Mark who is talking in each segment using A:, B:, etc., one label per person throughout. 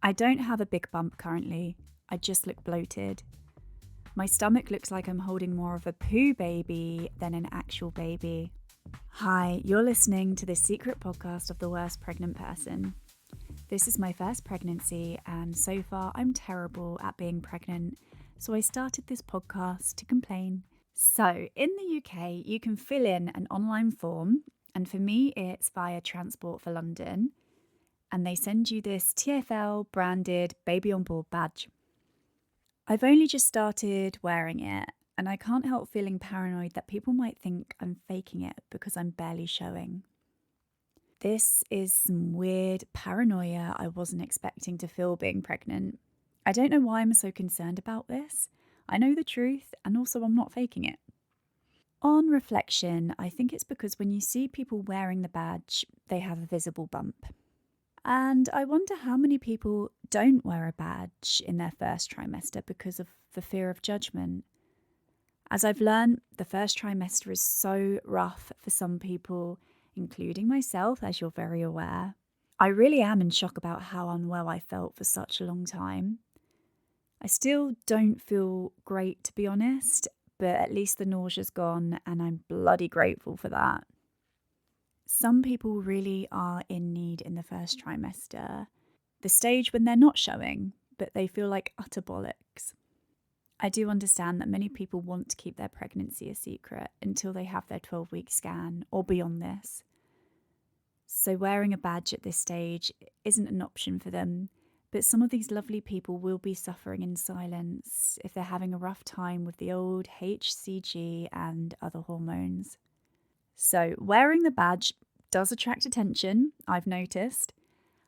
A: I don't have a big bump currently. I just look bloated. My stomach looks like I'm holding more of a poo baby than an actual baby. Hi, you're listening to the secret podcast of the worst pregnant person. This is my first pregnancy, and so far I'm terrible at being pregnant, so I started this podcast to complain. So, in the UK, you can fill in an online form, and for me, it's via Transport for London, and they send you this TfL branded baby on board badge. I've only just started wearing it, and I can't help feeling paranoid that people might think I'm faking it because I'm barely showing. This is some weird paranoia I wasn't expecting to feel being pregnant. I don't know why I'm so concerned about this. I know the truth, and also I'm not faking it. On reflection, I think it's because when you see people wearing the badge, they have a visible bump. And I wonder how many people don't wear a badge in their first trimester because of the fear of judgment. As I've learned, the first trimester is so rough for some people, including myself, as you're very aware. I really am in shock about how unwell I felt for such a long time. I still don't feel great, to be honest, but at least the nausea's gone, and I'm bloody grateful for that. Some people really are in need in the first trimester, the stage when they're not showing, but they feel like utter bollocks. I do understand that many people want to keep their pregnancy a secret until they have their 12-week scan or beyond this. So wearing a badge at this stage isn't an option for them, but some of these lovely people will be suffering in silence if they're having a rough time with the old HCG and other hormones. So wearing the badge does attract attention, I've noticed.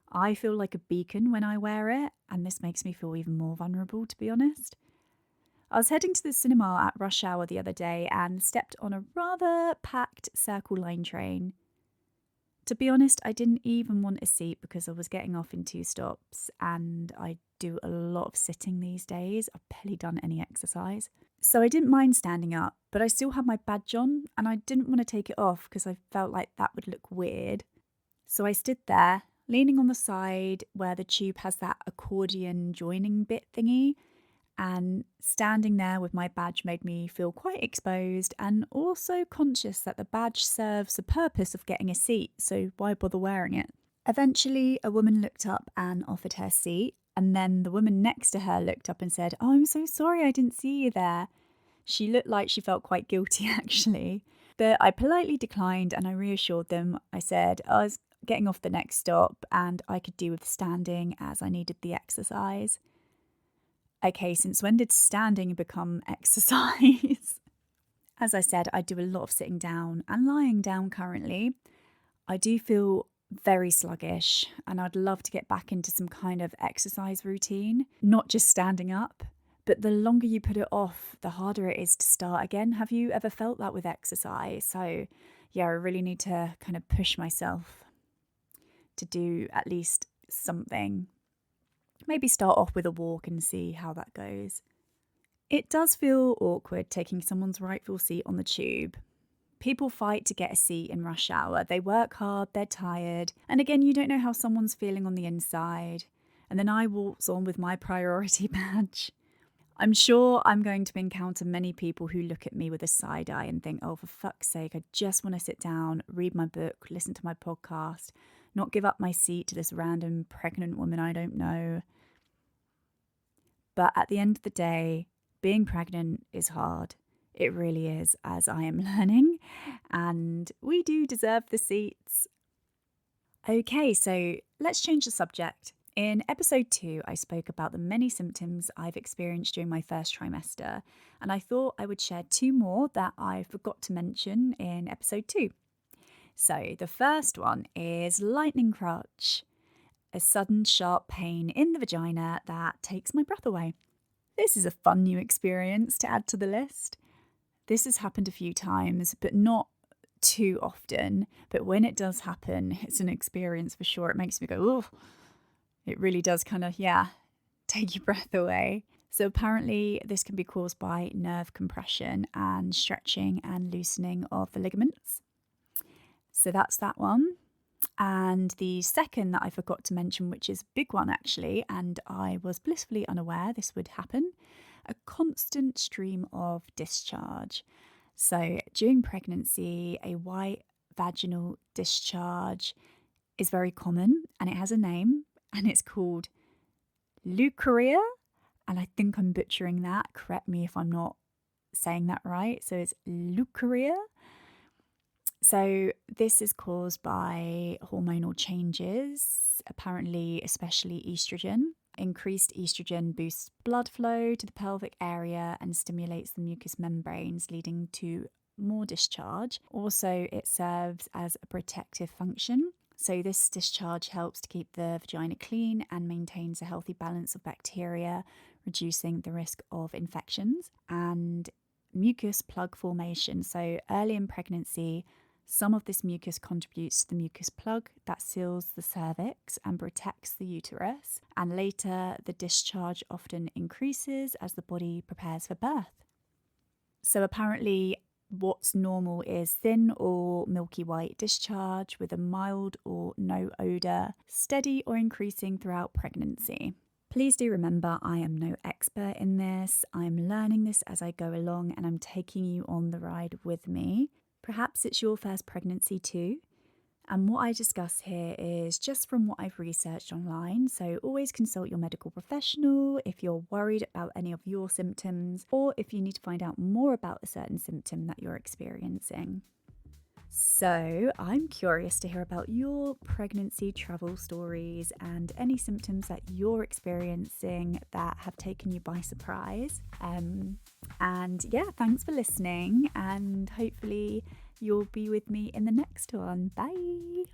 A: I feel like a beacon when I wear it, and this makes me feel even more vulnerable, to be honest. I was heading to the cinema at rush hour the other day and stepped on a rather packed Circle Line train. To be honest, I didn't even want a seat because I was getting off in 2 stops, and I do a lot of sitting these days. I've barely done any exercise. So I didn't mind standing up, but I still had my badge on, and I didn't want to take it off because I felt like that would look weird. So I stood there, leaning on the side where the tube has that accordion joining bit thingy, and standing there with my badge made me feel quite exposed and also conscious that the badge serves the purpose of getting a seat, so why bother wearing it? Eventually, a woman looked up and offered her seat, and then the woman next to her looked up and said, "Oh, I'm so sorry, I didn't see you there." She looked like she felt quite guilty, actually. But I politely declined and I reassured them. I said I was getting off the next stop and I could do with standing as I needed the exercise. Okay, since when did standing become exercise? As I said, I do a lot of sitting down and lying down currently. I do feel very sluggish and I'd love to get back into some kind of exercise routine, not just standing up. But the longer you put it off, the harder it is to start again. Have you ever felt that with exercise? So yeah, I really need to kind of push myself to do at least something. Maybe start off with a walk and see how that goes. It does feel awkward taking someone's rightful seat on the tube. People fight to get a seat in rush hour. They work hard, they're tired, and again, you don't know how someone's feeling on the inside. And then I waltz on with my priority badge. I'm sure I'm going to encounter many people who look at me with a side eye and think, oh, for fuck's sake, I just want to sit down, read my book, listen to my podcast, not give up my seat to this random pregnant woman I don't know. But at the end of the day, being pregnant is hard. It really is, as I am learning, and we do deserve the seats. Okay, so let's change the subject. In episode 2, I spoke about the many symptoms I've experienced during my first trimester, and I thought I would share 2 more that I forgot to mention in episode 2. So the first one is lightning crotch, a sudden sharp pain in the vagina that takes my breath away. This is a fun new experience to add to the list. This has happened a few times, but not too often. But when it does happen, it's an experience for sure. It makes me go, oh, it really does kind of, take your breath away. So apparently this can be caused by nerve compression and stretching and loosening of the ligaments. So that's that one. And the second that I forgot to mention, which is a big one actually, and I was blissfully unaware this would happen, a constant stream of discharge. So during pregnancy, a white vaginal discharge is very common and it has a name and it's called leukorrhea. And I think I'm butchering that. Correct me if I'm not saying that right. So it's leukorrhea. So this is caused by hormonal changes, apparently especially estrogen. Increased estrogen boosts blood flow to the pelvic area and stimulates the mucous membranes, leading to more discharge. Also, it serves as a protective function. So this discharge helps to keep the vagina clean and maintains a healthy balance of bacteria, reducing the risk of infections. And mucus plug formation. So early in pregnancy, some of this mucus contributes to the mucus plug that seals the cervix and protects the uterus. And later, the discharge often increases as the body prepares for birth. So apparently, what's normal is thin or milky white discharge with a mild or no odour, steady or increasing throughout pregnancy. Please do remember, I am no expert in this. I'm learning this as I go along and I'm taking you on the ride with me. Perhaps it's your first pregnancy too. And what I discuss here is just from what I've researched online. So always consult your medical professional if you're worried about any of your symptoms or if you need to find out more about a certain symptom that you're experiencing. So I'm curious to hear about your pregnancy travel stories and any symptoms that you're experiencing that have taken you by surprise. And yeah, thanks for listening and hopefully you'll be with me in the next one. Bye.